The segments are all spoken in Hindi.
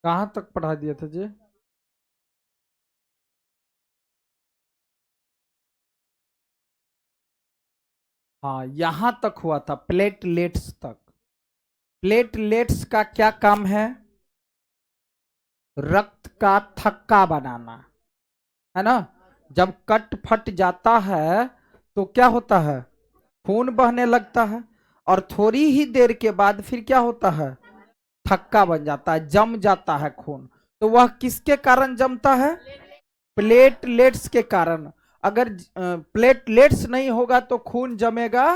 कहां तक पढ़ा दिए थे जी? हाँ, यहां तक हुआ था, प्लेटलेट्स तक। प्लेटलेट्स का क्या काम है? रक्त का थक्का बनाना, है ना। जब कट फट जाता है तो क्या होता है? खून बहने लगता है, और थोड़ी ही देर के बाद फिर क्या होता है? थक्का बन जाता है, जम जाता है खून। तो वह किसके कारण जमता है? प्लेटलेट्स के कारण। अगर प्लेटलेट्स नहीं होगा तो खून जमेगा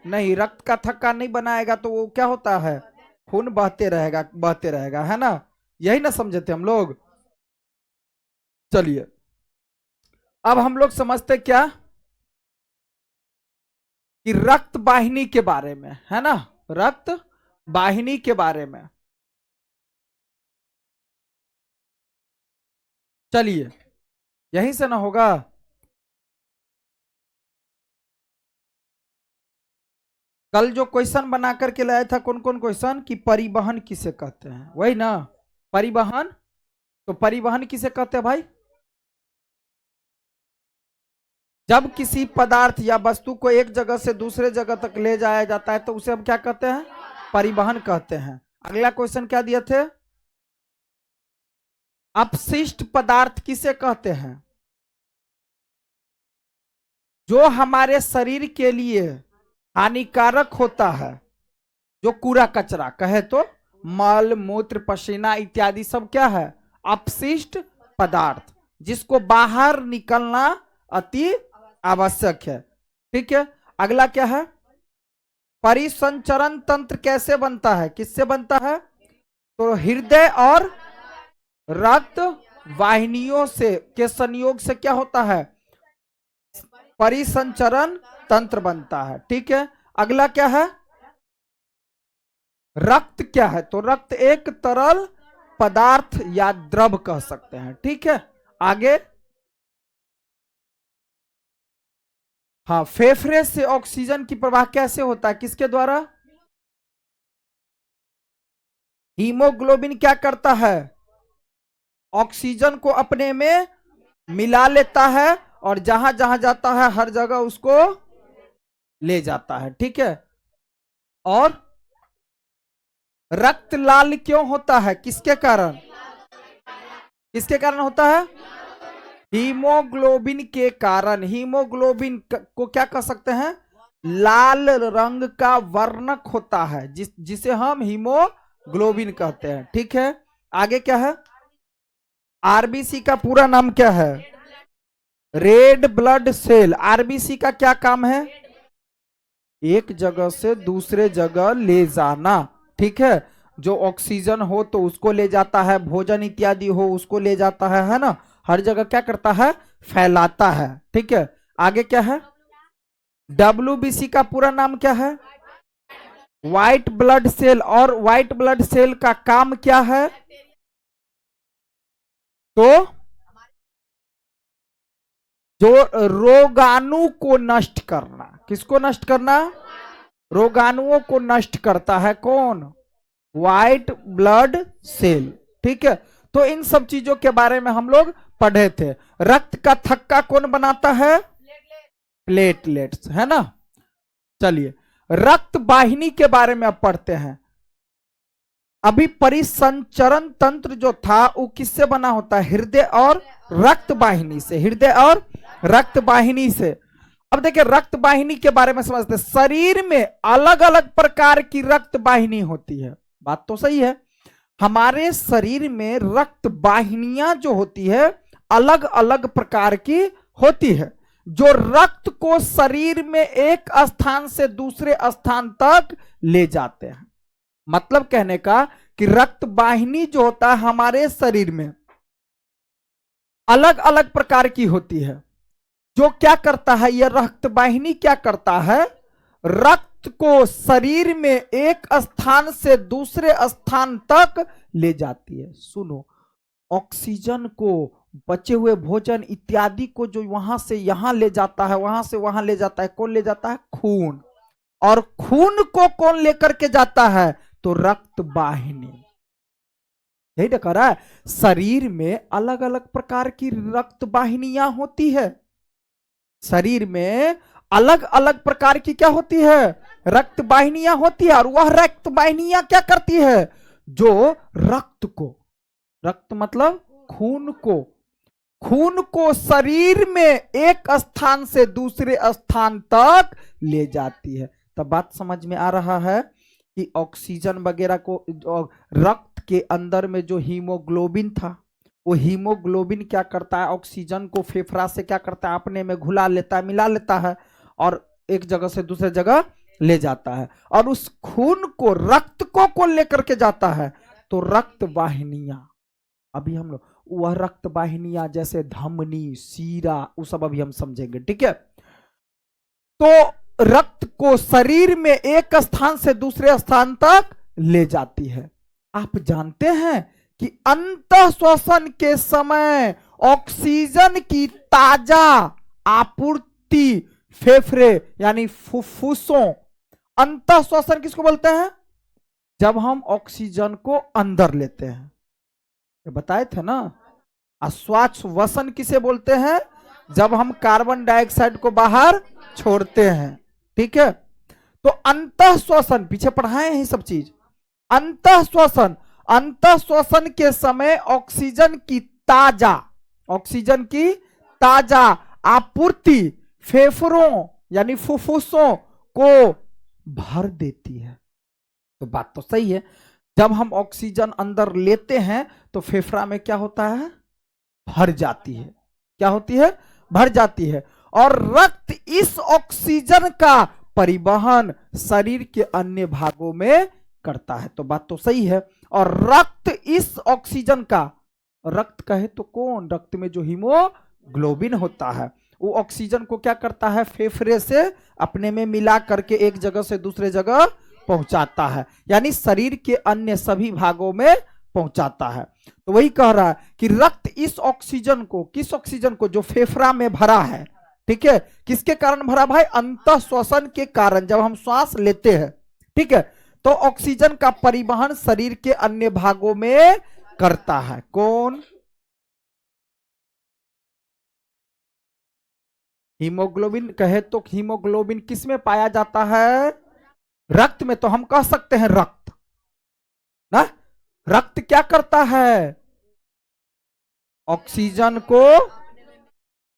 नहीं, रक्त का थक्का नहीं बनाएगा, तो वो क्या होता है? खून बहते रहेगा, बहते रहेगा, है ना। यही ना समझे थे हम लोग। चलिए, अब हम लोग समझते क्या कि रक्त वाहिनी के बारे में, है ना। रक्त वाहिनी के बारे में। चलिए, यहीं से ना होगा। कल जो क्वेश्चन बना करके लाया था, कौन कौन क्वेश्चन, कि परिवहन किसे कहते हैं, वही ना। परिवहन, तो परिवहन किसे कहते हैं भाई? जब किसी पदार्थ या वस्तु को एक जगह से दूसरे जगह तक ले जाया जाता है तो उसे हम क्या कहते हैं? परिवहन कहते हैं। अगला क्वेश्चन क्या दिए थे? अपशिष्ट पदार्थ किसे कहते हैं? जो हमारे शरीर के लिए हानिकारक होता है, जो कूड़ा कचरा कहे तो, मल मूत्र पसीना इत्यादि सब क्या है? अपशिष्ट पदार्थ, जिसको बाहर निकलना अति आवश्यक है। ठीक है। अगला क्या है? परिसंचरण तंत्र कैसे बनता है, किससे बनता है? तो हृदय और रक्त वाहिनियों से के संयोग से क्या होता है? परिसंचरण तंत्र बनता है। ठीक है। अगला क्या है? रक्त क्या है? तो रक्त एक तरल पदार्थ या द्रव कह सकते हैं। ठीक है। आगे, हाँ, फेफड़े से ऑक्सीजन की प्रवाह कैसे होता है, किसके द्वारा? हीमोग्लोबिन क्या करता है? ऑक्सीजन को अपने में मिला लेता है, और जहां जहां जाता है हर जगह उसको ले जाता है। ठीक है। और रक्त लाल क्यों होता है, किसके कारण? किसके कारण होता है? हीमोग्लोबिन के कारण। हीमोग्लोबिन को क्या कह सकते हैं? लाल रंग का वर्णक होता है, जिसे हम हीमोग्लोबिन कहते हैं। ठीक है। आगे क्या है? आरबीसी का पूरा नाम क्या है? Red blood cell. आरबीसी का क्या काम है? एक जगह से दूसरे जगह ले जाना। ठीक है। जो ऑक्सीजन हो तो उसको ले जाता है, भोजन इत्यादि हो उसको ले जाता है ना। हर जगह क्या करता है? फैलाता है। ठीक है। आगे क्या है? डब्ल्यूबीसी का पूरा नाम क्या है? White blood cell. और व्हाइट ब्लड सेल का काम क्या है? तो जो रोगाणु को नष्ट करना। किसको नष्ट करना? रोगाणुओं को नष्ट करता है कौन? White blood cell. ठीक है। तो इन सब चीजों के बारे में हम लोग पढ़े थे। रक्त का थक्का कौन बनाता है? प्लेटलेट्स, है ना। चलिए, रक्त वाहिनी के बारे में अब पढ़ते हैं। अभी परिसंचरण तंत्र जो था वो किससे बना होता है? हृदय और रक्त वाहिनी से। हृदय और रक्त वाहिनी से। अब देखिए, रक्त वाहिनी के बारे में समझते हैं। शरीर में अलग अलग प्रकार की रक्त वाहिनी होती है, बात तो सही है। हमारे शरीर में रक्त वाहिनियां जो होती है अलग अलग प्रकार की होती है, जो रक्त को शरीर में एक स्थान से दूसरे स्थान तक ले जाते हैं। मतलब कहने का कि रक्त वाहिनी जो होता है हमारे शरीर में अलग अलग प्रकार की होती है। जो क्या करता है, यह रक्त वाहिनी क्या करता है? रक्त को शरीर में एक स्थान से दूसरे स्थान तक ले जाती है। सुनो, ऑक्सीजन को, बचे हुए भोजन इत्यादि को जो वहां से यहां ले जाता है, वहां से वहां ले जाता है, कौन ले जाता है? खून। और खून को कौन लेकर के जाता है? तो रक्त वाहिनी। यही तो कह रहा है, शरीर में अलग अलग प्रकार की रक्त वाहिनियां होती है। शरीर में अलग अलग प्रकार की क्या होती है, रक्त वाहिनियां होती है। और वह रक्त वाहिनियां क्या करती है, जो रक्त को, रक्त मतलब खून को शरीर में एक स्थान से दूसरे स्थान तक ले जाती है। तो बात समझ में आ रहा है कि ऑक्सीजन वगैरह को, रक्त के अंदर में जो हीमोग्लोबिन था, वो हीमोग्लोबिन क्या करता है, ऑक्सीजन को फेफड़ा से क्या करता है, अपने में घुला लेता है, मिला लेता है, और एक जगह से दूसरे जगह ले जाता है। और उस खून को, रक्त को लेकर के जाता है। तो रक्त वाहिनियां, अभी हम लोग वह रक्त वाहिनियां जैसे धमनी, सीरा, वो सब अभी हम समझेंगे, ठीक है। तो रक्त को शरीर में एक स्थान से दूसरे स्थान तक ले जाती है। आप जानते हैं कि अंतः श्वसन के समय ऑक्सीजन की ताजा आपूर्ति फेफड़े यानी फुफ्फुसों, अंतः श्वसन किसको बोलते हैं, जब हम ऑक्सीजन को अंदर लेते हैं, बताए थे ना। श्वासवसन किसे बोलते हैं, जब हम कार्बन डाइऑक्साइड को बाहर छोड़ते हैं, ठीक है। तो अंतः श्वसन, पीछे पढ़ाए हैं ये सब चीज। अंतः श्वसन के समय ऑक्सीजन की ताजा आपूर्ति फेफड़ों यानी फुफ्फुसों को भर देती है। तो बात तो सही है, जब हम ऑक्सीजन अंदर लेते हैं तो फेफड़ा में क्या होता है, भर जाती है। क्या होती है, भर जाती है। और रक्त इस ऑक्सीजन का परिवहन शरीर के अन्य भागों में करता है। तो बात तो सही है। और रक्त इस ऑक्सीजन का, रक्त कहे तो कौन, रक्त में जो हीमोग्लोबिन होता है, वो ऑक्सीजन को क्या करता है, फेफड़े से अपने में मिला करके एक जगह से दूसरे जगह पहुंचाता है, यानी शरीर के अन्य सभी भागों में पहुंचाता है। तो वही कह रहा है कि रक्त इस ऑक्सीजन को, किस ऑक्सीजन को, जो फेफड़ा में भरा है, ठीक है, किसके कारण भरा भाई, अंतः श्वसन के कारण। जब हम श्वास लेते हैं, ठीक है, तो ऑक्सीजन का परिवहन शरीर के अन्य भागों में करता है कौन, हीमोग्लोबिन। कहे तो हीमोग्लोबिन किस में पाया जाता है, रक्त में। तो हम कह सकते हैं रक्त ना, रक्त क्या करता है, ऑक्सीजन को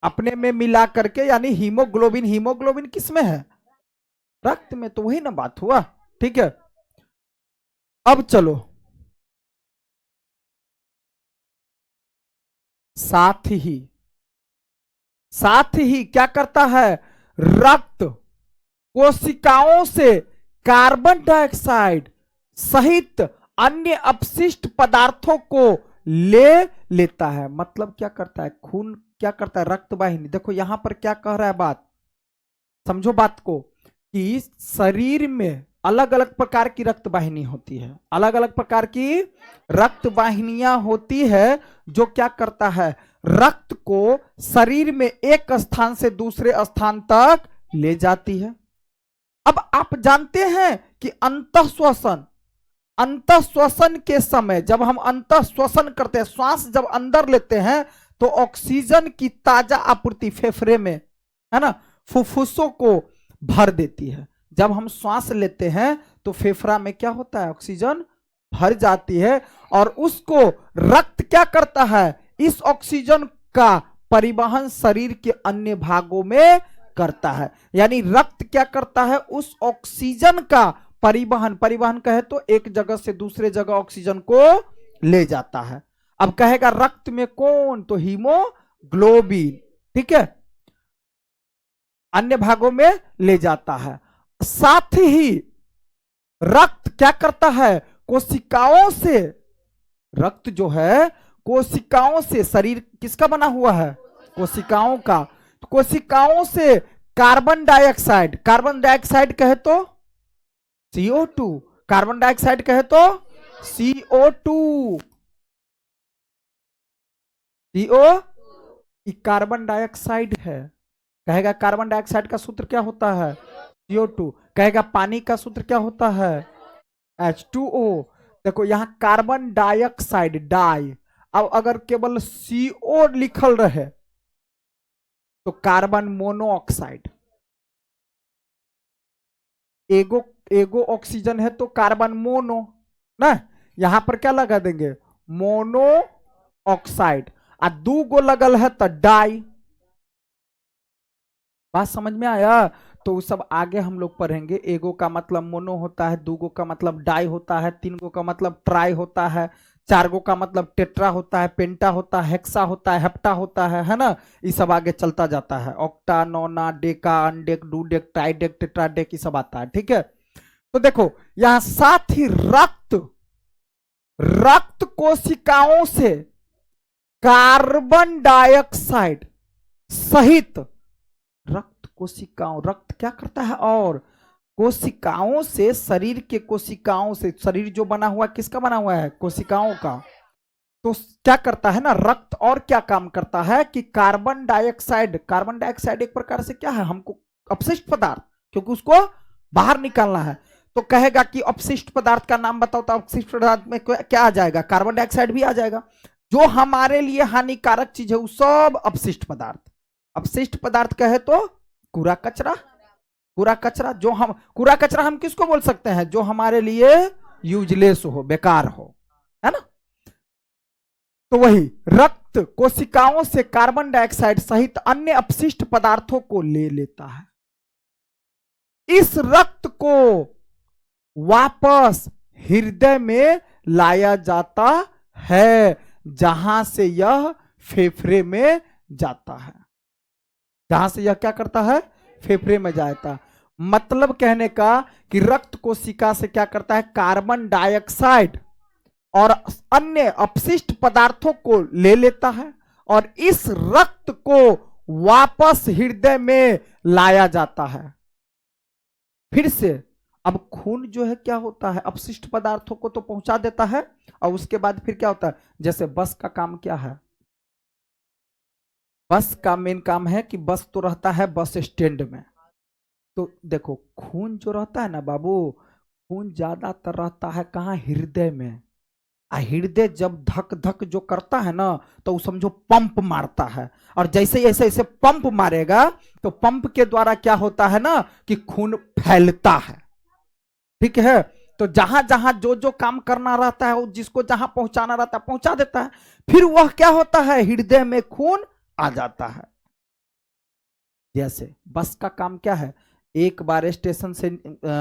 अपने में मिला करके, यानी हीमोग्लोबिन किस में है, रक्त में। तो वही ना बात हुआ, ठीक है। अब चलो, साथ ही क्या करता है, रक्त कोशिकाओं से कार्बन डाइऑक्साइड सहित अन्य अपशिष्ट पदार्थों को ले लेता है। मतलब क्या करता है, खून क्या करता है, रक्त वाहिनी। देखो यहां पर क्या कह रहा है बात, समझो बात को, कि शरीर में अलग अलग प्रकार की रक्त वाहिनी होती है, अलग अलग प्रकार की रक्त वाहिनियां होती है, जो क्या करता है, रक्त को शरीर में एक स्थान से दूसरे स्थान तक ले जाती है। अब आप जानते हैं कि अंतः श्वसन के समय, जब हम अंतः श्वसन करते हैं, श्वास जब अंदर लेते हैं, तो ऑक्सीजन की ताजा आपूर्ति फेफड़े में, है ना, फुफ्फुसों को भर देती है। जब हम श्वास लेते हैं तो फेफड़ा में क्या होता है, ऑक्सीजन भर जाती है, और उसको रक्त क्या करता है, इस ऑक्सीजन का परिवहन शरीर के अन्य भागों में करता है। यानी रक्त क्या करता है, उस ऑक्सीजन का परिवहन कहे तो एक जगह से दूसरे जगह ऑक्सीजन को ले जाता है। अब कहेगा रक्त में कौन, तो हीमोग्लोबिन, ठीक है, अन्य भागों में ले जाता है। साथ ही रक्त क्या करता है, कोशिकाओं से, रक्त जो है कोशिकाओं से, शरीर किसका बना हुआ है, कोशिकाओं का, तो कोशिकाओं से कार्बन डाइऑक्साइड कहे तो CO2, कार्बन डाइऑक्साइड कहे तो CO2, कार्बन डाइऑक्साइड है। कहेगा कार्बन डाइऑक्साइड का सूत्र क्या होता है, CO2। कहेगा पानी का सूत्र क्या होता है, H2O। देखो यहां कार्बन डाइऑक्साइड डाई, अब अगर केवल CO लिखल रहे तो कार्बन मोनोऑक्साइड, एगो एगो ऑक्सीजन है तो कार्बन मोनो ना, यहां पर क्या लगा देंगे मोनो ऑक्साइड, आ दू गो लगल है तो डाई। बात समझ में आया? तो वो सब आगे हम लोग पढ़ेंगे। एगो का मतलब मोनो होता है, दूगो का मतलब डाई होता है, तीन गो का मतलब ट्राई होता है, चार गो का मतलब टेट्रा होता है, पेंटा होता है, हेक्सा होता है, हेप्टा होता है ना। ये सब आगे चलता जाता है, ऑक्टा, नोना, डेका, अनडेक, डूडेक, ट्राइडेक, टेट्राडेक, ये सब आता है। ठीक है, तो देखो यहां साथ ही रक्त कोशिकाओं से कार्बन डाइऑक्साइड सहित रक्त कोशिकाओं, रक्त क्या करता है और कोशिकाओं से, शरीर के कोशिकाओं से, शरीर जो बना हुआ किसका बना हुआ है कोशिकाओं का, तो क्या करता है ना रक्त, और क्या काम करता है कि कार्बन डाइऑक्साइड, कार्बन डाइऑक्साइड एक प्रकार से क्या है हमको अपशिष्ट पदार्थ, क्योंकि उसको बाहर निकालना है, तो कहेगा कि अपशिष्ट पदार्थ का नाम बताओ, तो अपशिष्ट पदार्थ में क्या आ जाएगा कार्बन डाइऑक्साइड भी आ जाएगा। जो हमारे लिए हानिकारक चीज है वो सब अपशिष्ट पदार्थ। अपशिष्ट पदार्थ कहे तो कूड़ा कचरा, कूड़ा कचरा जो हम, कूड़ा कचरा हम किसको बोल सकते हैं जो हमारे लिए यूजलेस हो, बेकार हो, है ना। तो वही रक्त कोशिकाओं से कार्बन डाइऑक्साइड सहित अन्य अपशिष्ट पदार्थों को ले लेता है। इस रक्त को वापस हृदय में लाया जाता है, जहां से यह फेफड़े में जाता है, जहां से यह क्या करता है फेफड़े में जाता है। मतलब कहने का कि रक्त कोशिका से क्या करता है कार्बन डाइऑक्साइड और अन्य अपशिष्ट पदार्थों को ले लेता है और इस रक्त को वापस हृदय में लाया जाता है। फिर से अब खून जो है क्या होता है अपशिष्ट पदार्थों को तो पहुंचा देता है, और उसके बाद फिर क्या होता है, जैसे बस का काम क्या है, बस का मेन काम है कि बस तो रहता है बस स्टैंड में, तो देखो खून जो रहता है ना बाबू, खून ज्यादातर रहता है कहाँ हृदय में, हृदय जब धक धक जो करता है ना तो वो समझो पंप मारता है, और जैसे ऐसे ऐसे पंप मारेगा तो पंप के द्वारा क्या होता है ना कि खून फैलता है। ठीक है, तो जहां जहां जो जो काम करना रहता है, जिसको जहां पहुंचाना रहता है पहुंचा देता है, फिर वह क्या होता है हृदय में खून आ जाता है। जैसे बस का काम क्या है, एक बार स्टेशन से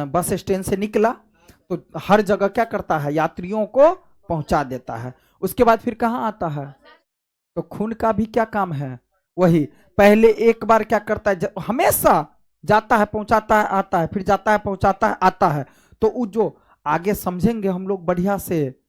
बस स्टैंड से निकला तो हर जगह क्या करता है यात्रियों को पहुंचा देता है, उसके बाद फिर कहां आता है, तो खून का भी क्या काम है वही, पहले एक बार क्या करता है हमेशा जाता है पहुंचाता है आता है, फिर जाता है पहुंचाता है आता है, तो वो जो आगे समझेंगे हम लोग बढ़िया से,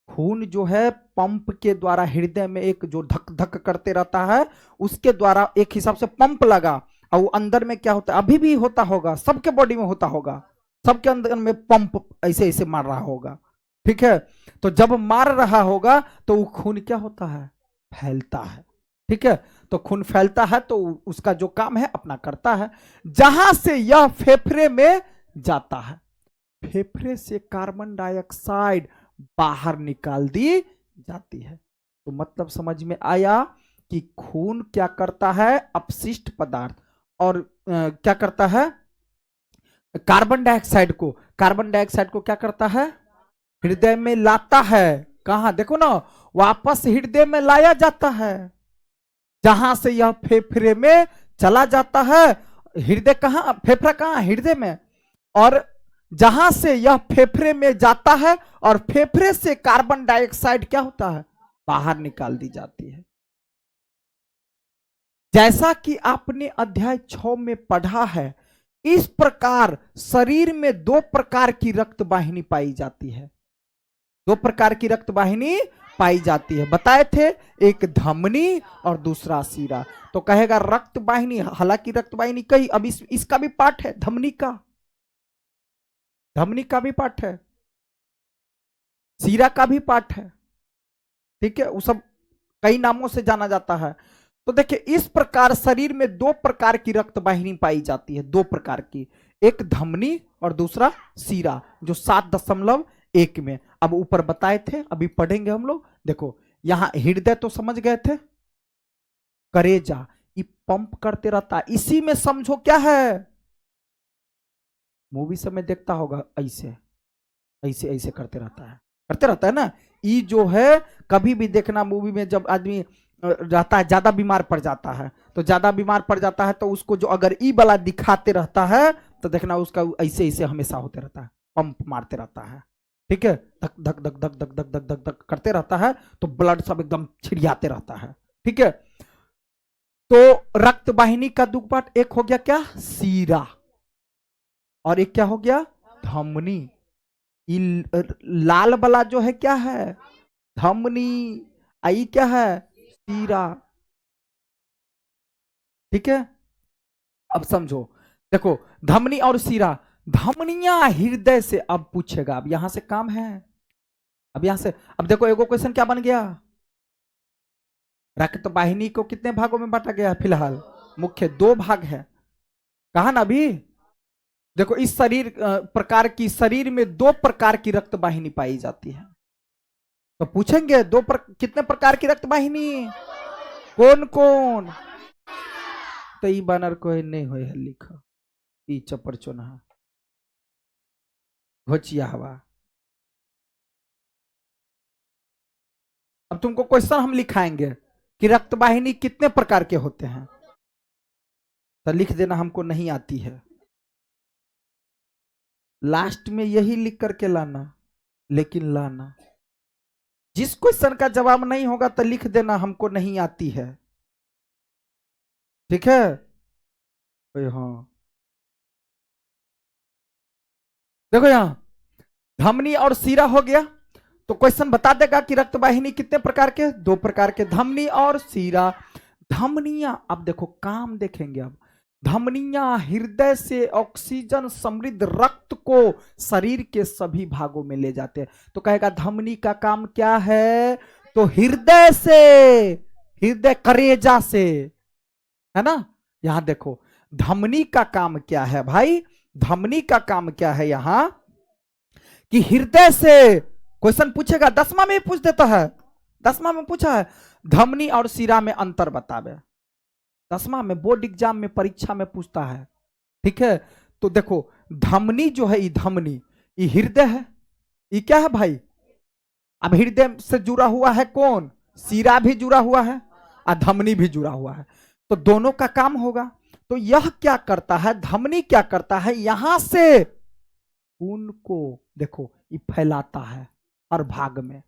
खून जो है पंप के द्वारा हृदय में एक जो धक धक करते रहता है उसके द्वारा एक हिसाब से पंप लगा, और वो अंदर में क्या होता है अभी भी होता होगा, सबके बॉडी में होता होगा, सबके अंदर में पंप ऐसे ऐसे मार रहा होगा। ठीक है, तो जब मार रहा होगा तो वो खून क्या होता है फैलता है। ठीक है, तो खून फैलता है तो उसका जो काम है अपना करता है, जहां से यह फेफड़े में जाता है, फेफड़े से कार्बन डाइऑक्साइड बाहर निकाल दी जाती है। तो मतलब समझ में आया कि खून क्या करता है अपशिष्ट पदार्थ और क्या करता है कार्बन डाइऑक्साइड को क्या करता है हृदय में लाता है, कहां देखो ना वापस हृदय में लाया जाता है, जहां से यह फेफड़े में चला जाता है। हृदय कहां, फेफड़ा कहां हृदय में, और जहां से यह फेफड़े में जाता है और फेफड़े से कार्बन डाइऑक्साइड क्या होता है बाहर निकाल दी जाती है। जैसा कि आपने अध्याय 6 में पढ़ा है, इस प्रकार शरीर में दो प्रकार की रक्त वाहिनी पाई जाती है, दो प्रकार की रक्त वाहिनी पाई जाती है बताए थे, एक धमनी और दूसरा सीरा। तो कहेगा रक्त वाहिनी, हालांकि रक्त वाहिनी कई, अब इसका भी पार्ट है धमनी का भी पार्ट है, सीरा का भी पार्ट है। ठीक है, वो सब कई नामों से जाना जाता है। तो देखिए इस प्रकार शरीर में दो प्रकार की रक्त वाहिनी पाई जाती है, दो प्रकार की, एक धमनी और दूसरा सीरा, जो 7.1 में। अब ऊपर बताए थे, अभी पढ़ेंगे हम लोग। देखो यहां हृदय तो समझ गए थे, करेजा ये पंप करते रहता है, इसी में समझो क्या है, मूवी सब में देखता होगा ऐसे ऐसे ऐसे करते रहता है ना। ये जो है कभी भी देखना मूवी में, जब आदमी रहता है ज्यादा बीमार पड़ जाता है, तो ज्यादा बीमार पड़ जाता है तो उसको जो अगर ई वाला दिखाते रहता है तो देखना उसका ऐसे ऐसे हमेशा होते रहता है, पंप मारते रहता है, ठीक है, धक धक धक धक धक धक धक धक धक करते रहता है, तो ब्लड सब एकदम छिड़ियाते रहता है, ठीक है। तो रक्त वाहिनी का दुखपाट एक हो गया क्या, सीरा, और एक क्या हो गया, धमनी। लाल वाला जो है क्या है, धमनी, आई क्या है, सीरा, ठीक है। अब समझो, देखो धमनी और सीरा, धमनियां हृदय से, अब पूछेगा, अब यहां से काम है, अब यहां से, अब देखो एगो क्वेश्चन क्या बन गया, रक्त वाहिनी को कितने भागों में बांटा गया है फिलहाल, मुख्य दो भाग है, कहा ना अभी। देखो इस शरीर प्रकार की, शरीर में दो प्रकार की रक्त वाहिनी पाई जाती है, तो पूछेंगे कितने प्रकार की रक्त वाहिनी, कौन कौन, तो ई बानर को नहीं हो लिखा, ई चपर चोना घोचिया हवा। अब तुमको क्वेश्चन हम लिखाएंगे कि रक्त वाहिनी कितने प्रकार के होते हैं, तो लिख देना हमको नहीं आती है, लास्ट में यही लिख करके लाना, लेकिन लाना, जिस क्वेश्चन का जवाब नहीं होगा तो लिख देना हमको नहीं आती है, ठीक है। हाँ देखो यहां धमनी और सीरा हो गया, तो क्वेश्चन बता देगा कि रक्त वाहिनी कितने प्रकार के, दो प्रकार के, धमनी और सीरा। धमनियां, अब देखो काम देखेंगे, अब धमनियां हृदय से ऑक्सीजन समृद्ध रक्त को शरीर के सभी भागों में ले जाते हैं, तो कहेगा धमनी का काम क्या है, तो हृदय से, हृदय करेजा से, है ना। यहां देखो धमनी का काम क्या है भाई, धमनी का काम क्या है यहां, कि हृदय से, क्वेश्चन पूछेगा 10वां में पूछ देता है, 10वां में पूछा है धमनी और सीरा में अंतर बतावे, 10वां में बोर्ड एग्जाम में परीक्षा में पूछता है, ठीक है। तो देखो धमनी जो है, ये धमनी, ये हृदय है, ये क्या है भाई, अब हृदय से जुड़ा हुआ है कौन, सीरा भी जुड़ा हुआ है और धमनी भी जुड़ा हुआ है, तो दोनों का काम होगा। तो यह क्या करता है, धमनी क्या करता है, यहां से खून को देखो ये फैलाता है हर भाग में,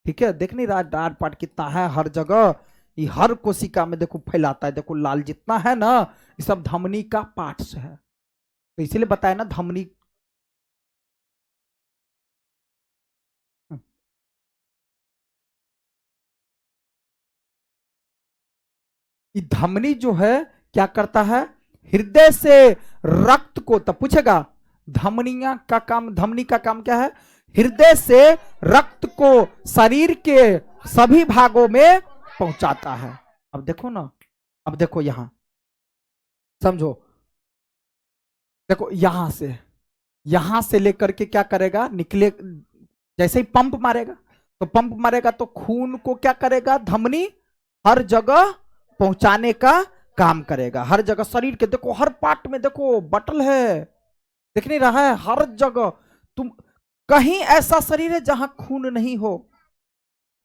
ठीक है, देख नहीं रहा डार पाट कितना है हर जगह, ये हर कोशिका में देखो फैलाता है, देखो लाल जितना है ना, ये सब धमनी का पार्ट्स है, तो इसीलिए बताया ना धमनी। ये धमनी जो है क्या करता है, हृदय से रक्त को, तब पूछेगा धमनियां का काम, धमनी का काम क्या है, हृदय से रक्त को शरीर के सभी भागों में पहुंचाता है। अब देखो ना, अब देखो यहां समझो, देखो यहां से लेकर के क्या करेगा, निकले, जैसे ही पंप मारेगा, तो पंप मारेगा तो खून को क्या करेगा, धमनी हर जगह पहुंचाने का काम करेगा, हर जगह शरीर के, देखो हर पार्ट में देखो बटल है, दिख नहीं रहा है, हर जगह, तुम कहीं ऐसा शरीर है जहां खून नहीं हो,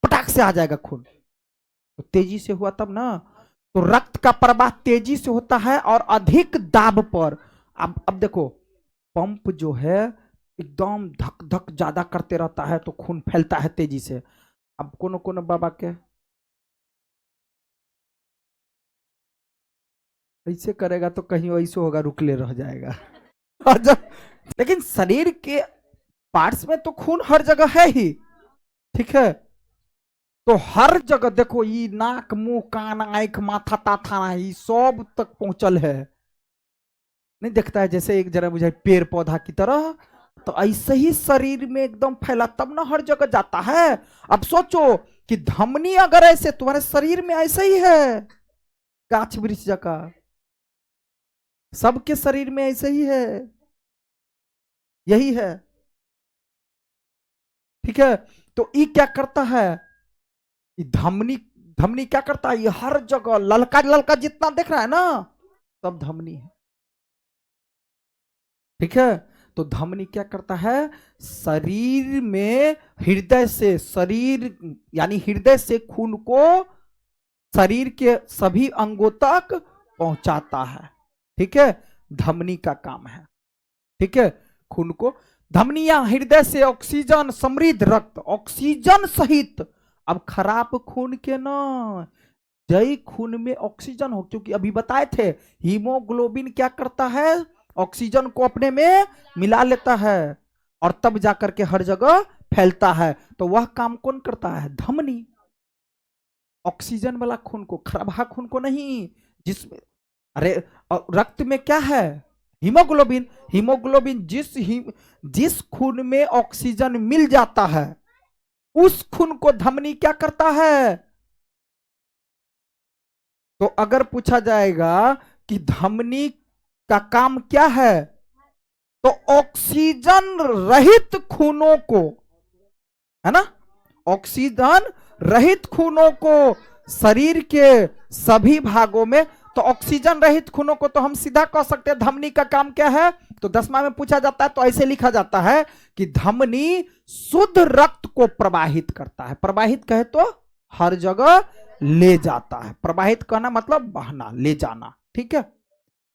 पटाख से आ जाएगा खून, तो तेजी से हुआ तब ना, तो रक्त का प्रवाह तेजी से होता है और अधिक दाब पर। अब देखो पंप जो है एकदम धक धक ज्यादा करते रहता है तो खून फैलता है तेजी से। अब कोनो कोनो बाबा के ऐसे करेगा तो कहीं ऐसे होगा, रुकले रह जाएगा और जब, लेकिन शरीर के पार्ट्स में तो खून हर जगह है ही, ठीक है, तो हर जगह देखो ये नाक मुंह कान आंख माथा ताथा ये सब तक पहुंचल है, नहीं देखता है जैसे एक जरा मुझे पेड़ पौधा की तरह, तो ऐसे ही शरीर में एकदम फैला तब ना हर जगह जाता है। अब सोचो कि धमनी अगर ऐसे, तुम्हारे शरीर में ऐसे ही है गाछ वृक्ष जगह, सबके शरीर में ऐसे ही है, यही है, ठीक है। तो ई क्या करता है, धमनी, धमनी क्या करता है, ये हर जगह ललका ललका जितना देख रहा है ना, सब धमनी है। ठीक है। तो धमनी क्या करता है, शरीर में हृदय से, शरीर यानी हृदय से खून को शरीर के सभी अंगों तक पहुंचाता है। ठीक है, धमनी का काम है। ठीक है, खून को, धमनियां हृदय से ऑक्सीजन समृद्ध रक्त, ऑक्सीजन सहित, अब खराब खून के ना, जय खून में ऑक्सीजन हो, क्योंकि अभी बताए थे हीमोग्लोबिन क्या करता है, ऑक्सीजन को अपने में मिला लेता है और तब जाकर के हर जगह फैलता है। तो वह काम कौन करता है, धमनी, ऑक्सीजन वाला खून को, खराब खून को नहीं। जिसमें अरे रक्त में क्या है, हीमोग्लोबिन, हीमोग्लोबिन जिस खून में ऑक्सीजन मिल जाता है उस खून को धमनी क्या करता है। तो अगर पूछा जाएगा कि धमनी का काम क्या है, तो ऑक्सीजन रहित खूनों को, है ना, ऑक्सीजन रहित खूनों को शरीर के सभी भागों में, तो ऑक्सीजन रहित खूनों को तो हम सीधा कह सकते हैं धमनी का काम क्या है। तो 10वां में पूछा जाता है तो ऐसे लिखा जाता है कि धमनी शुद्ध रक्त को प्रवाहित करता है। प्रवाहित कहे तो हर जगह ले जाता है, प्रवाहित कहना मतलब बहना, ले जाना। ठीक है,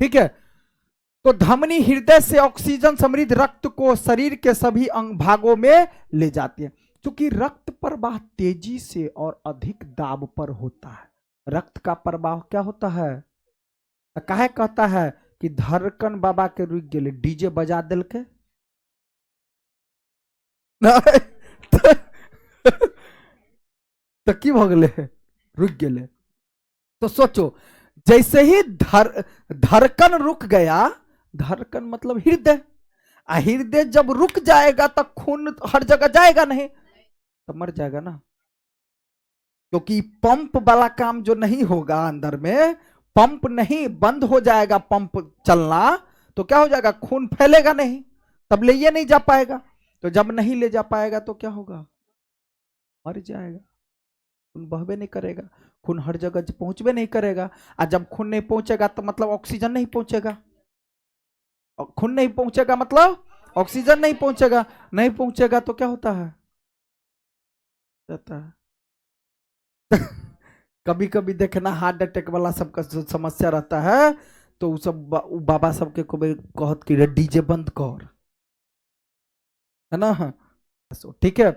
ठीक है। तो धमनी हृदय से ऑक्सीजन समृद्ध रक्त को शरीर के सभी अंग भागों में ले जाती है। क्योंकि रक्त प्रवाह तेजी से और अधिक दाब पर होता है। रक्त का प्रवाह क्या होता है, काहे कहता है कि धड़कन बाबा के रुक गए, डीजे बजा दिल के तो की हो गए, रुक गए। तो सोचो, जैसे ही धड़कन रुक गया, धड़कन मतलब हृदय, हृदय जब रुक जाएगा तो खून हर जगह जाएगा नहीं, तो मर जाएगा ना। क्योंकि पंप वाला काम जो नहीं होगा अंदर में, पंप नहीं, बंद हो जाएगा पंप चलना, तो क्या हो जाएगा, खून फैलेगा नहीं, तब ले नहीं जा पाएगा। तो जब नहीं ले जा पाएगा तो क्या होगा, मर जाएगा, खून बहबे नहीं करेगा, खून हर जगह पहुंचबे नहीं करेगा। और जब खून नहीं पहुंचेगा तो मतलब ऑक्सीजन नहीं पहुंचेगा, खून नहीं पहुंचेगा मतलब ऑक्सीजन नहीं पहुंचेगा, नहीं पहुंचेगा तो क्या होता है, जाता है। कभी कभी देखना हार्ट अटैक वाला सबका समस्या रहता है, तो सब बाबा सबके को कहत कि डीजे बंद कर, है ना। ठीक है।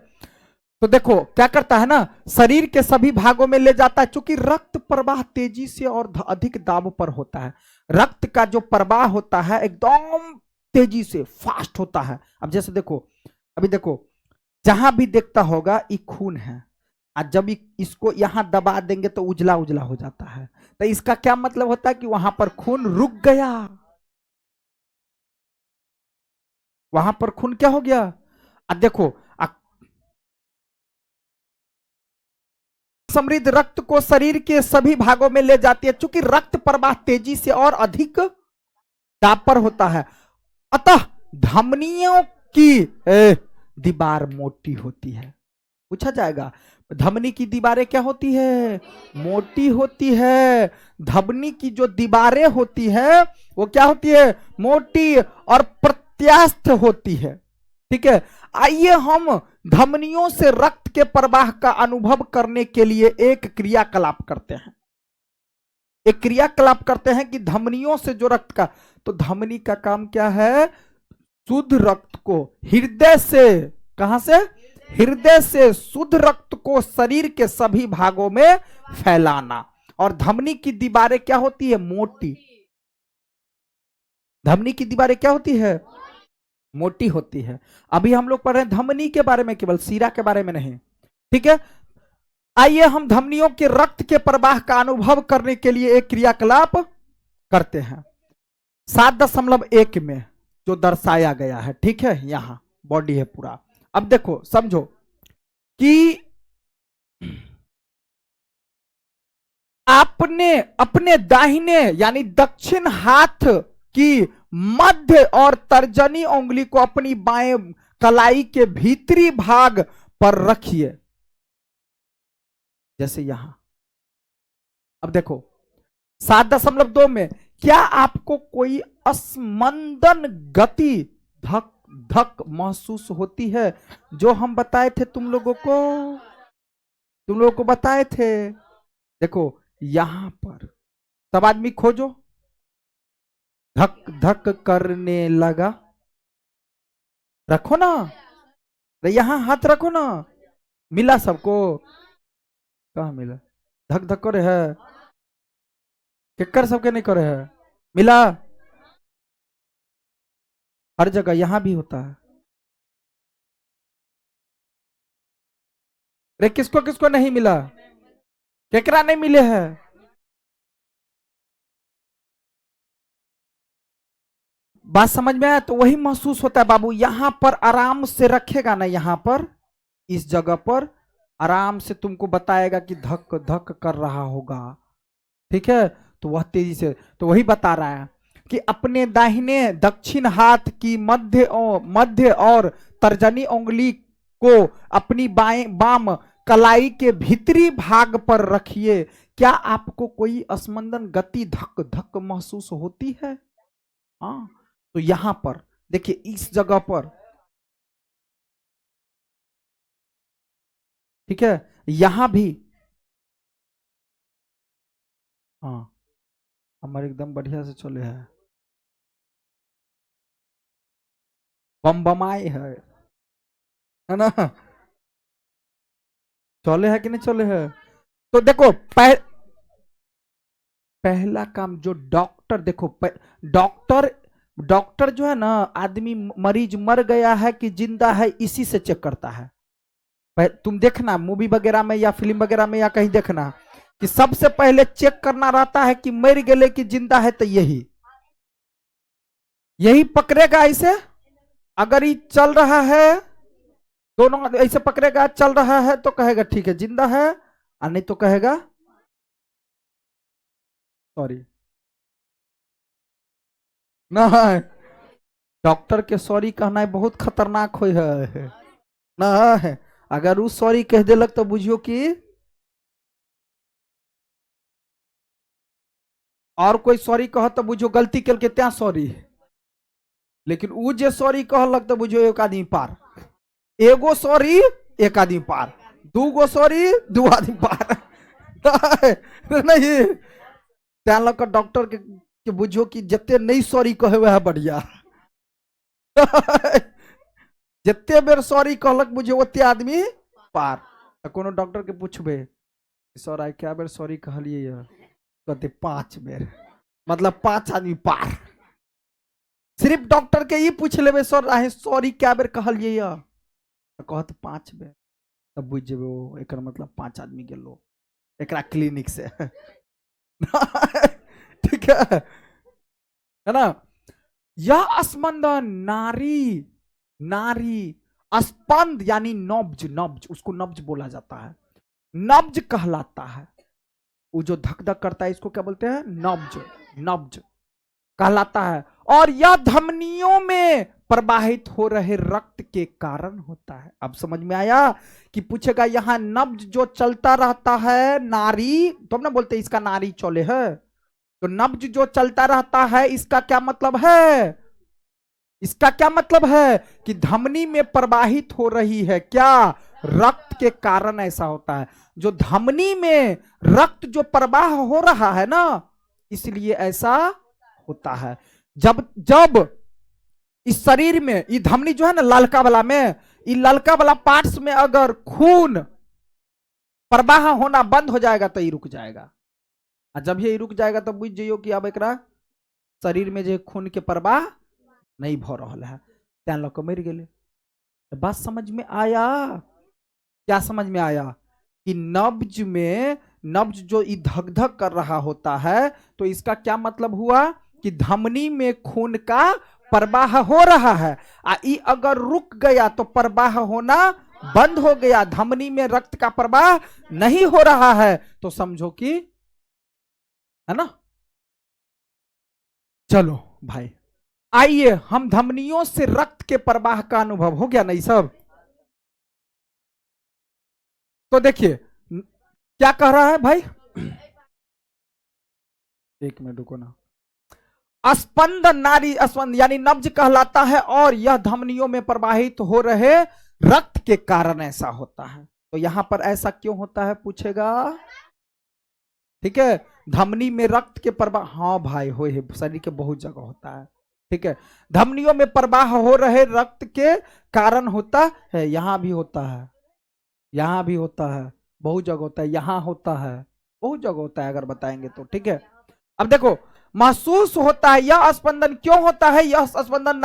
तो देखो क्या करता है ना, शरीर के सभी भागों में ले जाता है। चूंकि रक्त प्रवाह तेजी से और अधिक दाब पर होता है, रक्त का जो प्रवाह होता है एकदम तेजी से फास्ट होता है। अब जैसे देखो, अभी देखो जहां भी देखता होगा ये खून है, और जब इसको यहां दबा देंगे तो उजला उजला हो जाता है। तो इसका क्या मतलब होता है कि वहां पर खून रुक गया, वहां पर खून क्या हो गया। अब देखो, समृद्ध रक्त को शरीर के सभी भागों में ले जाती है। चूंकि रक्त प्रवाह तेजी से और अधिक दाब पर होता है, अतः धमनियों की दीवार मोटी होती है। पूछा जाएगा धमनी की दीवारें क्या होती है, मोटी होती है। धमनी की जो दीवारें होती है वो क्या होती है, मोटी और प्रत्यास्थ होती है। ठीक है। आइए हम धमनियों से रक्त के प्रवाह का अनुभव करने के लिए एक क्रियाकलाप करते हैं, एक क्रियाकलाप करते हैं कि धमनियों से जो रक्त का, तो धमनी का काम क्या है, शुद्ध रक्त को हृदय से, कहां से, हृदय से शुद्ध रक्त को शरीर के सभी भागों में फैलाना। और धमनी की दीवारें क्या होती है, मोटी, धमनी की दीवारें क्या होती है, मोटी होती है। अभी हम लोग पढ़ रहे हैं धमनी के बारे में, केवल सीरा के बारे में नहीं। ठीक है। आइए हम धमनियों के रक्त के प्रवाह का अनुभव करने के लिए एक क्रियाकलाप करते हैं। 7.1 में जो दर्शाया गया है, ठीक है, यहां बॉडी है पूरा। अब देखो समझो कि आपने अपने दाहिने यानी दक्षिण हाथ की मध्य और तर्जनी उंगली को अपनी बाएं कलाई के भीतरी भाग पर रखिए, जैसे यहां। अब देखो 7.2 में क्या आपको कोई स्पंदन गति धक धक महसूस होती है, जो हम बताए थे तुम लोगों को बताए थे। देखो यहां पर सब आदमी खोजो, धक धक करने लगा, रखो ना, यहां हाथ रखो ना, मिला सबको? कहा मिला? धक धक करे है, केकर सबके नहीं करे है, मिला? हर जगह यहां भी होता है। रे किसको किसको नहीं मिला? केकरा नहीं मिले है? बात समझ में आया? तो वही महसूस होता है बाबू, यहां पर आराम से रखेगा ना, यहां पर इस जगह पर आराम से तुमको बताएगा कि धक धक कर रहा होगा, ठीक है? तो वह तेजी से, तो वही बता रहा है कि अपने दाहिने दक्षिण हाथ की मध्य और तर्जनी उंगली को अपनी बाएं बाम कलाई के भीतरी भाग पर रखिए। क्या आपको कोई स्पंदन गति धक धक महसूस होती है? हाँ, तो यहां पर देखिए, इस जगह पर, ठीक है, यहां भी, हाँ, हमारे एकदम बढ़िया से चले है, बम बमाए है ना? चले है कि नहीं चले है? तो देखो पहला काम जो डॉक्टर, देखो डॉक्टर डॉक्टर जो है ना, आदमी मरीज मर गया है कि जिंदा है इसी से चेक करता है। तुम देखना मूवी वगैरह में या फिल्म वगैरह में या कहीं देखना कि सबसे पहले चेक करना रहता है कि मर गए कि जिंदा है, तो यही यही पकड़ेगा इसे। अगर ये चल रहा है, दोनों ऐसे पकड़ेगा, चल रहा है तो कहेगा ठीक है जिंदा है, और नहीं तो कहेगा सॉरी। ना, डॉक्टर के सॉरी कहना है बहुत खतरनाक हो है ना। अगर वो सॉरी कह देलक तो बुझियो कि और कोई सॉरी कह तो बुझियो गलती कल के त्या सॉरी, लेकिन वो जे सॉरी कहलक तो बुझियो एक आदमी पार, एगो सॉरी एक आदमी पार, दूगो सॉरी दू आदमी पार। नहीं, त्या लग डॉक्टर के बुझियो कि जते नहीं सॉरी कहे वह बढ़िया। जिते बेर सॉरी कहलक बुझियो ओते आदमी पार। कोनो डॉक्टर के पूछबे सर आई क्या बेर सॉरी कहलिए, कहते 5 बेर, मतलब 5 आदमी पार। सिर्फ डॉक्टर के ही पूछ लेबे सर आहे सॉरी क्या बेर कहलिए, कहत 5 बेर, तब बुझ जेबे ओ एकर मतलब 5 आदमी गेलो एकरा क्लिनिक से। ठीक है ना? यह स्पंदन नारी नारी स्पंद यानी नब्ज, नब्ज उसको नब्ज बोला जाता है, नब्ज कहलाता है। वो जो धक धक करता है इसको क्या बोलते हैं? नब्ज, नब्ज कहलाता है। और यह धमनियों में प्रवाहित हो रहे रक्त के कारण होता है। अब समझ में आया कि पूछेगा यहां नब्ज जो चलता रहता है, नारी, तुम ना बोलते इसका नारी चले है, तो नब्ज जो चलता रहता है इसका क्या मतलब है? इसका क्या मतलब है कि धमनी में प्रवाहित हो रही है क्या? रक्त के कारण ऐसा होता है। जो धमनी में रक्त जो प्रवाह हो रहा है ना, इसलिए ऐसा होता है। जब जब इस शरीर में ये धमनी जो है ना ललका वाला में, ये ललका वाला पार्ट्स में अगर खून प्रवाह होना बंद हो जाएगा तो ये रुक जाएगा, और जब ये रुक जाएगा तो बुझ जाइयो कि अब एकरा शरीर में जो खून के प्रवाह नहीं भ रहा है, त्या लोग मर गए। बात समझ में आया? क्या समझ में आया कि नब्ज में, नब्ज जो धक धक कर रहा होता है, तो इसका क्या मतलब हुआ कि धमनी में खून का प्रवाह हो रहा है, ई अगर रुक गया तो प्रवाह होना बंद हो गया, धमनी में रक्त का प्रवाह नहीं हो रहा है, तो समझो कि, है ना? चलो भाई, आइए हम धमनियों से रक्त के प्रवाह का अनुभव हो गया नहीं सब? तो देखिए क्या कह रहा है भाई, एक मिनट रुको ना। स्पंद नारी स्पंद यानी नब्ज कहलाता है और यह धमनियों में प्रवाहित हो रहे रक्त के कारण ऐसा होता है। तो यहां पर ऐसा क्यों होता है पूछेगा, ठीक है। धमनी में रक्त के प्रवाह, हाँ भाई हो, शरीर के बहुत जगह होता है, ठीक है। धमनियों में प्रवाह हो रहे रक्त के कारण होता है, यहां भी होता है, यहां भी होता है, बहुत जगह होता है, यहां होता है, बहुत जगह होता है अगर बताएंगे तो, ठीक है। अब देखो महसूस होता है, यह स्पंदन क्यों होता है, यह स्पंदन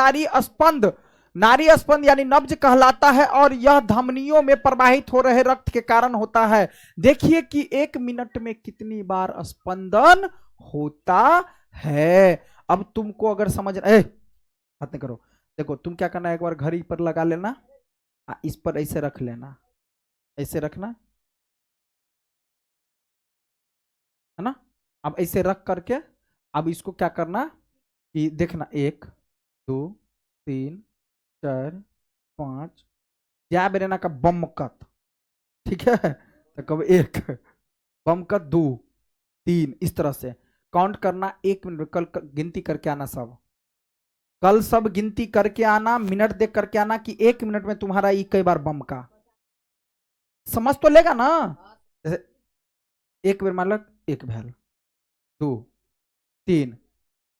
नारी स्पंद यानी नब्ज कहलाता है और यह धमनियों में प्रवाहित हो रहे रक्त के कारण होता है। देखिए कि 1 मिनट में कितनी बार स्पंदन होता है। अब तुमको अगर समझ बात नहीं करो, देखो तुम क्या करना, एक बार घड़ी पर लगा लेना, इस पर ऐसे रख लेना, ऐसे रखना है ना। अब ऐसे रख करके अब इसको क्या करना कि देखना 1 2 3 4 5 क्या बेरेना का बमकत, ठीक है। तो कब 1 बमकत 2 3 इस तरह से काउंट करना। 1 मिनट कल गिनती करके आना, सब गिनती करके आना, मिनट देख करके आना कि 1 मिनट में तुम्हारा ये कई बार बम का समझ तो लेगा ना। जैसे 1 बेर मालक 1 भेल 2 3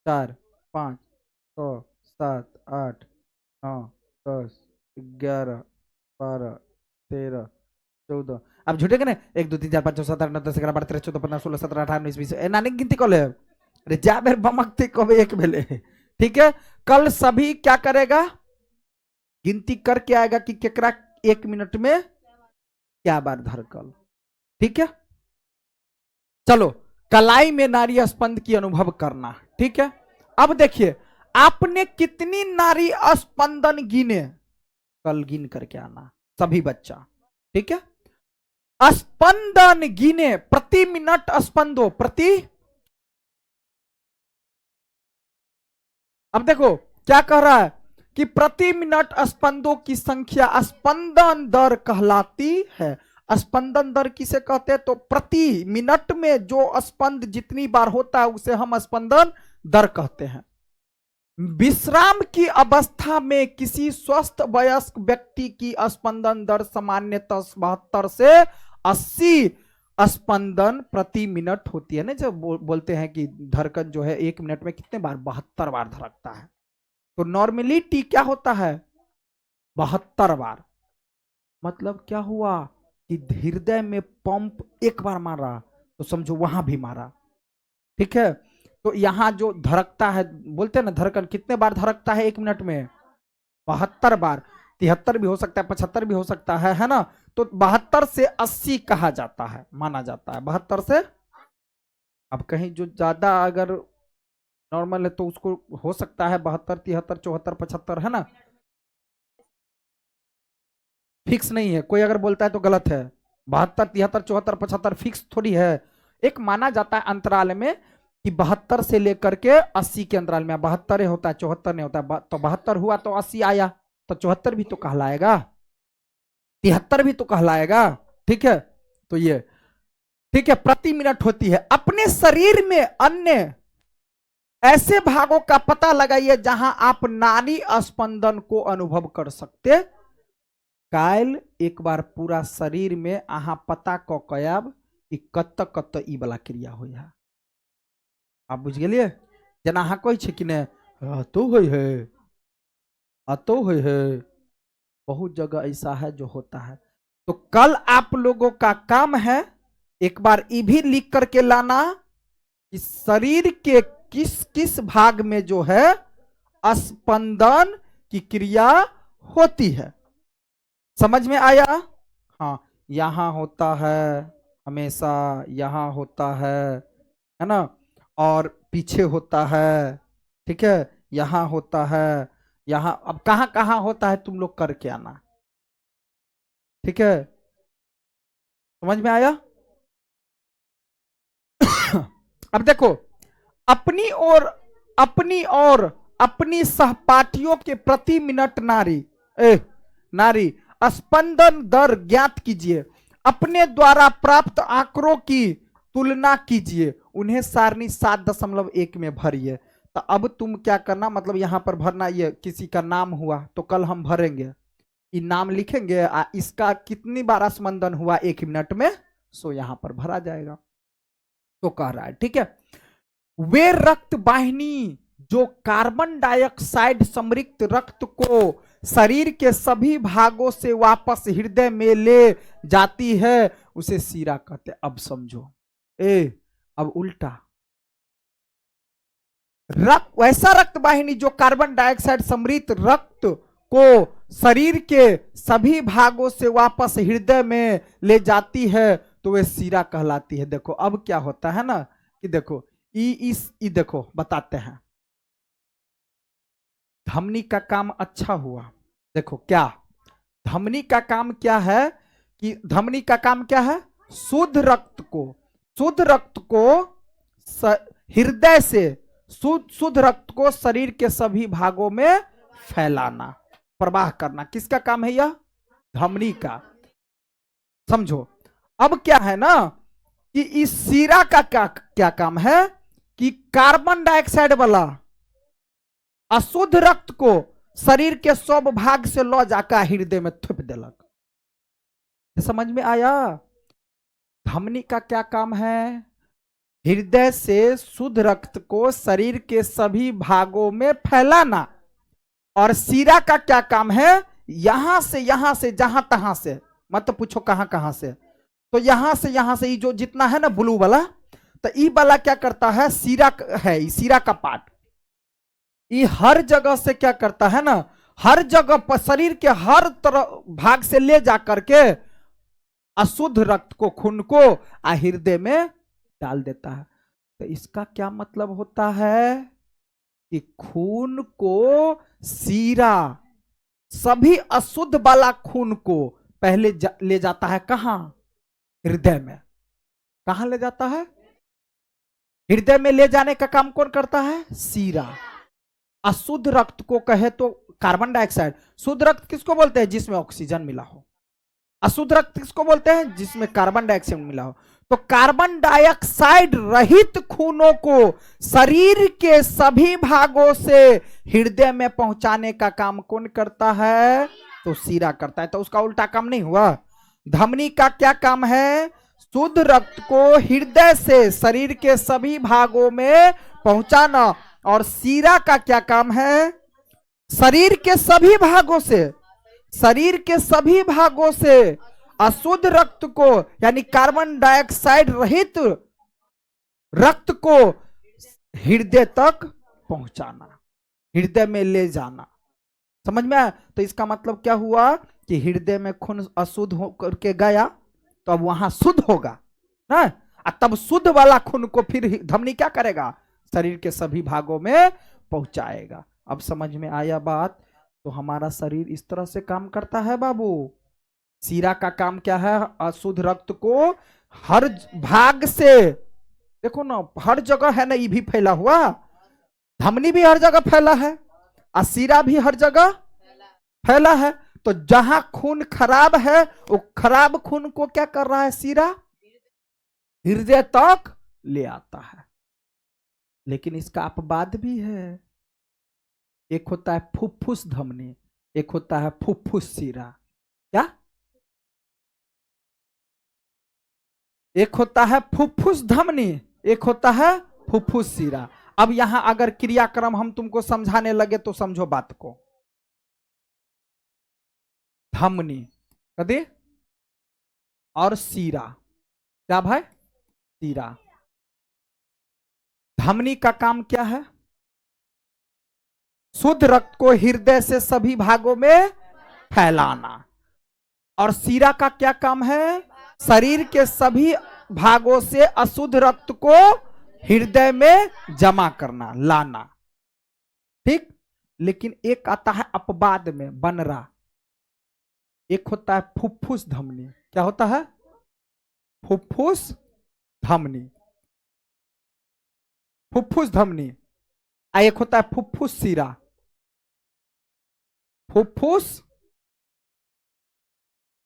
4 5 6 7 8 9 10 11 12 13 14। अब झूठे के ना 1 2 3 4 5 6 7 8 9 10 11 12 13 14 15 16 17 18 19 20 नानी गिनती कर ले। अरे जा बेर बमकते कब 1 भेले, ठीक है। कल सभी क्या करेगा, गिनती करके आएगा कि केकरा 1 मिनट में क्या बार धड़कल, ठीक है। चलो कलाई में नारी स्पंद की अनुभव करना, ठीक है। अब देखिए आपने कितनी नारी स्पंदन गिने, कल गिन करके आना सभी बच्चा, ठीक है। स्पंदन गिने, प्रति मिनट स्पंदो प्रति। अब देखो क्या कह रहा है कि प्रति मिनट स्पंदों की संख्या स्पंदन दर कहलाती है। स्पंदन दर किसे कहते हैं, तो प्रति मिनट में जो स्पंद जितनी बार होता है उसे हम स्पंदन दर कहते हैं। विश्राम की अवस्था में किसी स्वस्थ वयस्क व्यक्ति की स्पंदन दर सामान्यतः 72 से 80 स्पंदन प्रति मिनट होती है ना। जब बोलते हैं कि धड़कन जो है 1 मिनट में कितने बार, 72 बार धड़कता है। तो नॉर्मेलिटी क्या होता है, 72 बार। मतलब क्या हुआ कि हृदय में पंप 1 बार मारा तो समझो वहां भी मारा, ठीक है। तो यहां जो धड़कता है, बोलते हैं ना धड़कन कितने बार धड़कता है 1 मिनट में, 72 बार। 73 भी हो सकता है, 75 भी हो सकता है ना। तो 72 से 80 कहा जाता है, माना जाता है 72 से। अब कहीं जो ज्यादा अगर नॉर्मल है तो उसको हो सकता है 72 73 74 75, है ना। फिक्स नहीं है, कोई अगर बोलता है तो गलत है। 72 73 74 75 फिक्स थोड़ी है। एक माना जाता है अंतराल में कि 72 से लेकर के 80 के अंतराल में, 72 होता है 74 नहीं होता। तो 72 हुआ तो 80 आया, तो 74 भी तो कहलाएगा, 73 भी तो कहलाएगा, ठीक है। तो ये ठीक है, प्रति मिनट होती है। अपने शरीर में अन्य ऐसे भागों का पता लगाइए जहां आप नाड़ी स्पंदन को अनुभव कर सकते। काल एक बार पूरा शरीर में अहा पता क कयब कि कत कत ई वाला क्रिया हो, आप बुझ गए। जना अहा कह कि ने तो हो है, अतो हो है, बहुत जगह ऐसा है जो होता है। तो कल आप लोगों का काम है एक बार ये भी लिख करके लाना कि शरीर के किस किस भाग में जो है स्पंदन की क्रिया होती है। समझ में आया। हाँ, यहां होता है हमेशा, यहां होता है ना, और पीछे होता है, ठीक है, यहां होता है, यहां। अब कहां कहां होता है तुम लोग करके आना, ठीक है। समझ में आया। अब देखो अपनी और अपनी सहपाठियों के प्रति मिनट नारी स्पंदन दर ज्ञात कीजिए। अपने द्वारा प्राप्त आंकड़ों की तुलना कीजिए, उन्हें सारणी 7.1 में भरिए। तो अब तुम क्या करना, मतलब यहां पर भरना, ये किसी का नाम हुआ तो कल हम भरेंगे, ये नाम लिखेंगे, इसका कितनी बार स्पंदन हुआ 1 मिनट में, सो यहां पर भरा जाएगा। तो कह रहा है, ठीक है, वे रक्त वाहिनी जो कार्बन डाइऑक्साइड समृक्त रक्त को शरीर के सभी भागों से वापस हृदय में ले जाती है, उसे सीरा कहते हैं। अब समझो, अब उल्टा, वैसा रक्त वाहिनी जो कार्बन डाइऑक्साइड समृद्ध रक्त को शरीर के सभी भागों से वापस हृदय में ले जाती है, तो वह सीरा कहलाती है। देखो अब क्या होता है ना, कि देखो देखो बताते हैं, धमनी का काम अच्छा हुआ। देखो क्या, धमनी का काम क्या है, कि धमनी का काम क्या है, शुद्ध रक्त को हृदय से शुद्ध रक्त को शरीर के सभी भागों में फैलाना, प्रवाह करना। किसका काम है यह, धमनी का। समझो अब क्या है ना, कि इस सीरा का क्या काम है, कि कार्बन डाइऑक्साइड वाला अशुद्ध रक्त को शरीर के सब भाग से लो जाकर हृदय में थोप देलक। समझ में आया, धमनी का क्या काम है, हृदय से शुद्ध रक्त को शरीर के सभी भागों में फैलाना। और सीरा का क्या काम है, यहां से जहां तहां से, मत तो पूछो कहां कहां से, तो यहां से ये जो जितना है ना ब्लू वाला, तो ई वाला क्या करता है, सीरा है, सीरा का पार्ट, ये हर जगह से क्या करता है ना, हर जगह पर शरीर के हर तरह भाग से ले जाकर के अशुद्ध रक्त को, खून को हृदय में डाल देता है। तो इसका क्या मतलब होता है, कि खून को सीरा सभी अशुद्ध वाला खून को पहले ले जाता है कहां, हृदय में। कहां ले जाता है, हृदय में ले जाने का काम कौन करता है, सीरा। अशुद्ध रक्त को कहे तो कार्बन डाइऑक्साइड, शुद्ध रक्त किसको बोलते हैं, जिसमें ऑक्सीजन मिला हो। अशुद्ध रक्त किसको बोलते हैं, जिसमें कार्बन डाइऑक्साइड मिला हो। तो कार्बन डाइऑक्साइड रहित खूनों को शरीर के सभी भागों से हृदय में पहुंचाने का काम कौन करता है, तो सीरा करता है। तो उसका उल्टा काम नहीं हुआ। धमनी का क्या काम है, शुद्ध रक्त को हृदय से शरीर के सभी भागों में पहुंचाना। और सीरा का क्या काम है, शरीर के सभी भागों से अशुद्ध रक्त को, यानी कार्बन डाइऑक्साइड रहित रक्त को हृदय तक पहुंचाना, हृदय में ले जाना। समझ में आया। तो इसका मतलब क्या हुआ, कि हृदय में खून अशुद्ध होकर के गया, तो अब वहां शुद्ध होगा ना, तब शुद्ध वाला खून को फिर धमनी क्या करेगा, शरीर के सभी भागों में पहुंचाएगा। अब समझ में आया बात। तो हमारा शरीर इस तरह से काम करता है बाबू। सीरा का काम क्या है, अशुद्ध रक्त को हर भाग से, देखो ना हर जगह है ना, ये भी फैला हुआ, धमनी भी हर जगह फैला है, और सीरा भी हर जगह फैला है। तो जहां खून खराब है, वो खराब खून को क्या कर रहा है, सीरा हृदय तक ले आता है। लेकिन इसका अपवाद भी है, एक होता है फुफ्फुस धमनी, एक होता है फुफ्फुस सीरा। क्या, एक होता है फुफ्फुस धमनी, एक होता है फुफ्फुस सीरा। अब यहां अगर क्रियाक्रम हम तुमको समझाने लगे तो समझो बात को। धमनी कदे और सीरा, क्या भाई, सीरा। धमनी का काम क्या है, शुद्ध रक्त को हृदय से सभी भागों में फैलाना। और सीरा का क्या काम है, शरीर के सभी भागों से अशुद्ध रक्त को हृदय में जमा करना, लाना। ठीक। लेकिन एक आता है अपवाद में, बनरा, एक होता है फुफ्फुस धमनी। क्या होता है, फुफ्फुस धमनी, फुफ्फुस धमनी। एक होता है फुफ्फुस सीरा, फुफ्फुस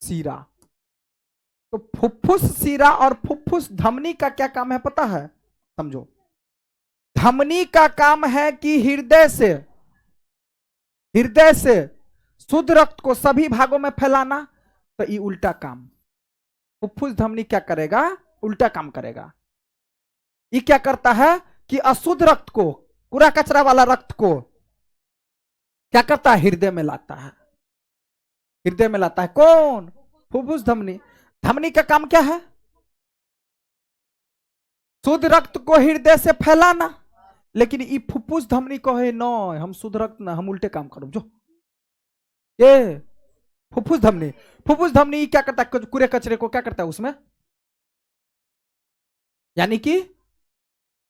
सीरा। तो फुफ्फुस सिरा और फुफ्फुस धमनी का क्या काम है पता है? समझो, धमनी का काम है कि हृदय से शुद्ध रक्त को सभी भागों में फैलाना। तो ये उल्टा काम, फुफ्फुस धमनी क्या करेगा? उल्टा काम करेगा। ये क्या करता है कि अशुद्ध रक्त को, कूड़ा कचरा वाला रक्त को क्या करता है? हृदय में लाता है। हृदय में लाता है कौन? फुफ्फुस धमनी। धमनी का काम क्या है? शुद्ध रक्त को हृदय से फैलाना। लेकिन ये फुफ्फुस धमनी को है नो, हम शुद्ध रक्त ना, हम उल्टे काम करो। जो ये फुफ्फुस धमनी क्या करता है? कूड़े कचरे को क्या करता है उसमें, यानी कि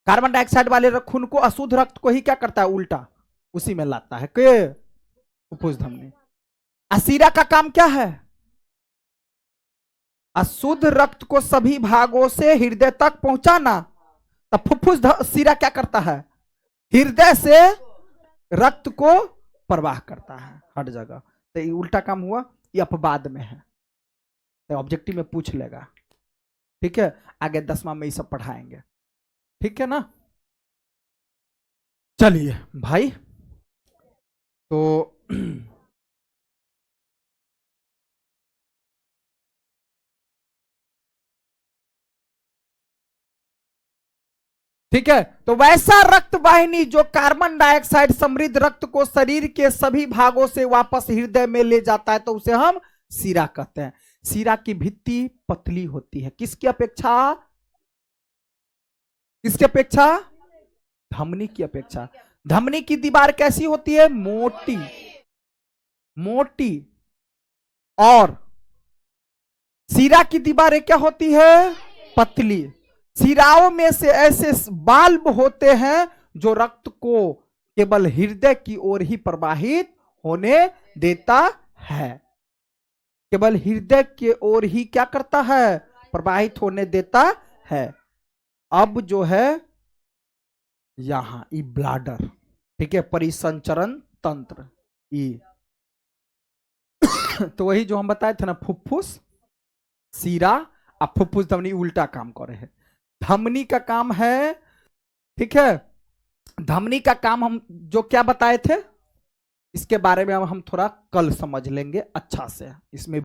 कार्बन डाइऑक्साइड वाले खून को, अशुद्ध रक्त को ही क्या करता है? उल्टा उसी में लाता है के फुफ्फुस धमनी। असीरा का काम क्या है? अशुद्ध रक्त को सभी भागों से हृदय तक पहुंचाना। तब फुफ्फुस सिरा क्या करता है? हृदय से रक्त को प्रवाह करता है हर जगह। तो ये उल्टा काम हुआ, ये अपवाद में है, तो ऑब्जेक्टिव में पूछ लेगा। ठीक है, आगे 10वां में ये सब पढ़ाएंगे। ठीक है ना? चलिए भाई, तो ठीक है, तो वैसा रक्त वाहिनी जो कार्बन डाइऑक्साइड समृद्ध रक्त को शरीर के सभी भागों से वापस हृदय में ले जाता है, तो उसे हम सिरा कहते हैं। सिरा की भित्ति पतली होती है, किसकी अपेक्षा? किसकी अपेक्षा? धमनी की अपेक्षा। धमनी की दीवार कैसी होती है? मोटी मोटी। और सिरा की दीवारें क्या होती है? पतली। सिराओं में से ऐसे बाल्ब होते हैं जो रक्त को केवल हृदय की ओर ही प्रवाहित होने देता है। केवल हृदय की ओर ही क्या करता है? प्रवाहित होने देता है। अब जो है यहां ई ब्लाडर, ठीक है, परिसंचरण तंत्र, ई तो वही जो हम बताए थे ना, फुफ्फुस सिरा और फुफ्फुस धमनी उल्टा काम करे है। धमनी का काम है, ठीक है, धमनी का काम हम जो क्या बताए थे इसके बारे में हम थोड़ा कल समझ लेंगे अच्छा से। इसमें